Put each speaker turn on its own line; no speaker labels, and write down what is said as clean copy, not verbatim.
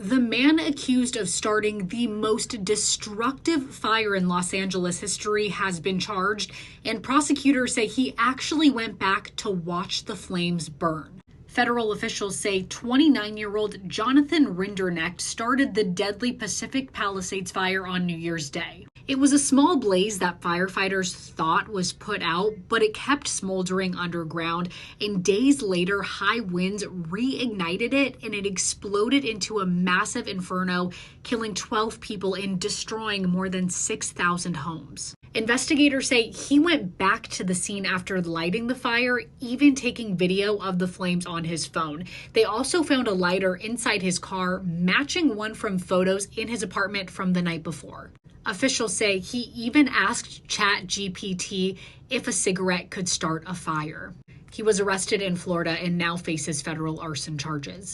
The man accused of starting the most destructive fire in Los Angeles history has been charged, and prosecutors say he actually went back to watch the flames burn. Federal officials say 29-year-old Jonathan Rinderknecht started the deadly Pacific Palisades fire on New Year's Day. It was a small blaze that firefighters thought was put out, but it kept smoldering underground, and days later, high winds reignited it, and it exploded into a massive inferno, killing 12 people and destroying more than 6,000 homes. Investigators say he went back to the scene after lighting the fire, even taking video of the flames on his phone. They also found a lighter inside his car, matching one from photos in his apartment from the night before. Officials say he even asked ChatGPT if a cigarette could start a fire. He was arrested in Florida and now faces federal arson charges.